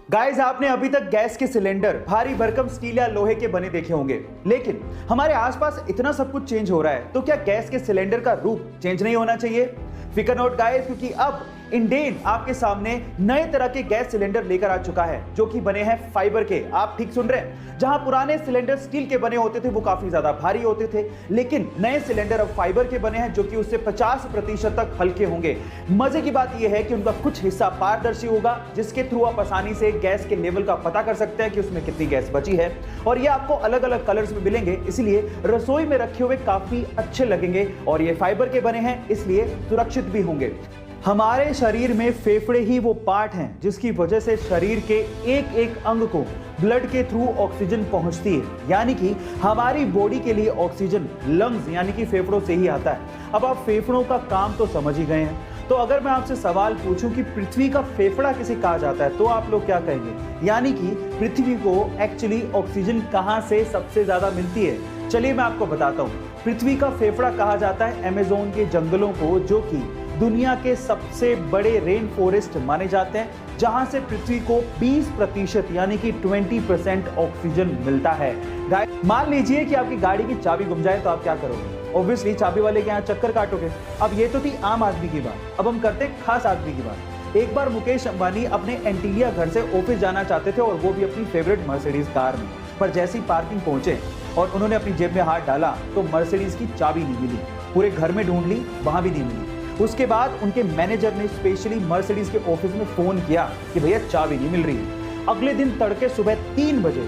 Guys, आपने अभी तक गैस के सिलेंडर भारी भरकम स्टील या लोहे के बने देखे होंगे, लेकिन हमारे आसपास इतना सब कुछ चेंज हो रहा है, तो क्या गैस के सिलेंडर का रूप चेंज नहीं होना चाहिए? फिकर नोट गाइस, क्योंकि अब इंडेन आपके सामने नए तरह के गैस सिलेंडर लेकर आ चुका है, जो कि बने हैं फाइबर के। आप ठीक सुन रहे हैं, जहां पुराने सिलेंडर स्टील के बने होते थे वो काफी ज्यादा भारी होते थे, लेकिन नए सिलेंडर अब फाइबर के बने हैं, जो कि उससे 50% तक हल्के होंगे। मजे की बात यह है कि उनका कुछ हिस्सा पारदर्शी होगा, जिसके थ्रू आप आसानी से गैस के लेवल का पता कर सकते हैं कि उसमें कितनी गैस बची है, और ये आपको अलग अलग कलर्स में मिलेंगे, इसलिए रसोई में रखे हुए काफी अच्छे लगेंगे। और ये फाइबर के बने हैं, इसलिए सुरक्षित भी होंगे। हमारे शरीर में फेफड़े ही वो पार्ट हैं जिसकी वजह से शरीर के एक एक अंग को ब्लड के थ्रू ऑक्सीजन पहुंचती है, यानी कि हमारी बॉडी के लिए ऑक्सीजन लंग्स यानी कि फेफड़ों से ही आता है। अब आप फेफड़ों का काम तो समझ ही गए हैं, तो अगर मैं आपसे सवाल पूछूं कि पृथ्वी का फेफड़ा किसे कहा जाता है, तो आप लोग क्या कहेंगे? यानी कि पृथ्वी को एक्चुअली ऑक्सीजन कहां से सबसे ज्यादा मिलती है? चलिए मैं आपको बताता हूं। पृथ्वी का फेफड़ा कहा जाता है अमेज़न के जंगलों को, जो कि दुनिया के सबसे बड़े रेन फॉरेस्ट माने जाते हैं, जहां से पृथ्वी को 20% यानी कि 20% ऑक्सीजन मिलता है। मान लीजिए कि आपकी गाड़ी की चाबी गुम जाए, तो आप क्या करोगे? ऑब्वियसली चाबी वाले के यहाँ चक्कर काटोगे। अब ये तो थी आम आदमी की बात, अब हम करते हैं खास आदमी की बात। एक बार मुकेश अंबानी अपने एंटीलिया घर से ऑफिस जाना चाहते थे, और वो भी अपनी फेवरेट मर्सिडीज कार में। पर जैसे ही पार्किंग पहुंचे और उन्होंने अपनी जेब में हाथ डाला, तो मर्सिडीज की चाबी नहीं मिली। पूरे घर में ढूंढ ली, वहां भी नहीं मिली। उसके बाद उनके मैनेजर ने स्पेशली मर्सिडीज के ऑफिस में फोन किया कि भैया चाबी नहीं मिल रही है। अगले दिन तड़के सुबह 3 बजे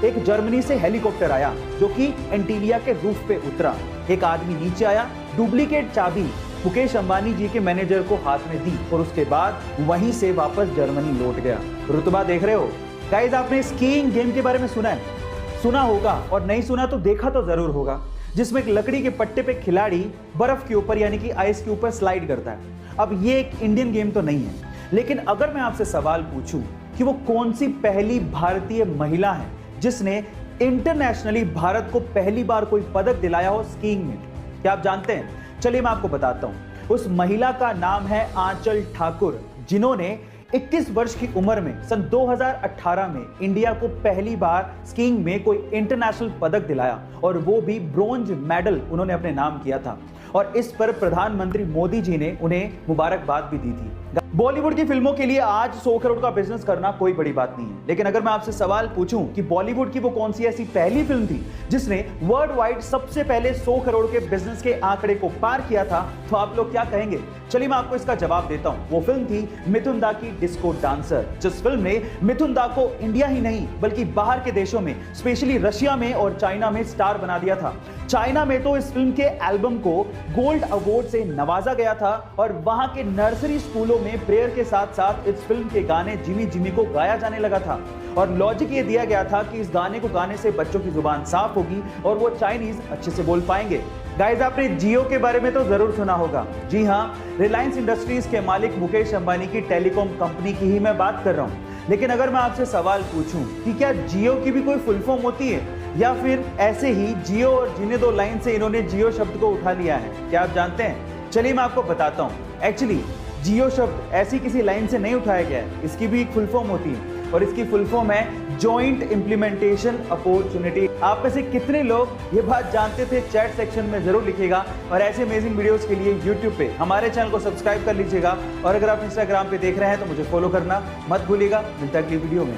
एक जर्मनी से हेलीकॉप्टर आया, जो कि एंटीलिया के रूफ पे उतरा। एक आदमी नीचे आया, डुप्लीकेट चाबी मुकेश अंबानी जी के मैनेजर को हाथ में दी, और उसके बाद वहीं से वापस जर्मनी लौट गया। रुतबा देख रहे हो गाइस? आपने स्कीइंग गेम के बारे में सुना है? सुना होगा, और नहीं सुना तो देखा तो जरूर होगा, जिसमें एक लकड़ी के पट्टे पे खिलाड़ी बर्फ के ऊपर यानी कि आइस के ऊपर स्लाइड करता है। अब ये एक इंडियन गेम तो नहीं है, लेकिन अगर मैं आपसे सवाल पूछूं कि वो कौन सी पहली भारतीय महिला है जिसने इंटरनेशनली भारत को पहली बार कोई पदक दिलाया हो स्कीइंग में, क्या आप जानते हैं? चलिए मैं आपको बताता हूं। उस महिला का नाम है आंचल ठाकुर, जिन्होंने 21 वर्ष की उम्र में सन 2018 में इंडिया को पहली बार स्कीइंग में कोई इंटरनेशनल पदक दिलाया, और वो भी ब्रोंज मेडल उन्होंने अपने नाम किया था। और इस पर प्रधानमंत्री मोदी जी ने उन्हें मुबारकबाद भी दी थी। बॉलीवुड की फिल्मों के लिए आज 100 करोड़ का बिजनेस करना कोई बड़ी बात नहीं है, लेकिन अगर मैं आपसे सवाल पूछूं कि बॉलीवुड की वो कौन सी ऐसी पहली फिल्म थी जिसने वर्ल्ड वाइड सबसे पहले 100 करोड़ के बिजनेस के आंकड़े को पार किया था, तो आप लोग क्या कहेंगे? चलिए मैं आपको इसका जवाब देता हूं। वो फिल्म थी मिथुन दा की डिस्को डांसर, जिस फिल्म ने मिथुन दा को इंडिया ही नहीं बल्कि बाहर के देशों में, स्पेशली रशिया में और चाइना में स्टार बना दिया था। चाइना में तो इस फिल्म के एल्बम को गोल्ड अवार्ड से नवाजा गया था, और वहां के नर्सरी स्कूलों में प्रेयर के साथ साथ इस फिल्म के गाने जिमी जिमी को गाया जाने लगा था। और लॉजिक ये दिया गया था कि इस गाने को गाने से बच्चों की जुबान साफ होगी और वो चाइनीज अच्छे से बोल पाएंगे। गाइस, आपने जियो के बारे में तो जरूर सुना होगा। जी हाँ, रिलायंस इंडस्ट्रीज के मालिक मुकेश अंबानी की टेलीकॉम कंपनी की ही मैं बात कर रहा हूँ। लेकिन अगर मैं आपसे सवाल पूछूं कि क्या जियो की भी कोई फुल फॉर्म होती है, या फिर ऐसे ही जियो और जीने दो लाइन से इन्होंने जियो शब्द को उठा लिया है? क्या आप जानते हैं? चलिए मैं आपको बताता हूँ। एक्चुअली जियो शब्द ऐसी किसी लाइन से नहीं उठाया गया है, इसकी भी एक फुल फॉर्म होती है, और इसकी फुल फॉर्म है जॉइंट इंप्लीमेंटेशन अपॉर्चुनिटी। आप में से कितने लोग ये बात जानते थे? चैट सेक्शन में जरूर लिखिएगा। और ऐसे अमेजिंग वीडियोस के लिए यूट्यूब पे हमारे चैनल को सब्सक्राइब कर लीजिएगा, और अगर आप इंस्टाग्राम पे देख रहे हैं तो मुझे फॉलो करना मत भूलिएगा। मिलता है अगली वीडियो में।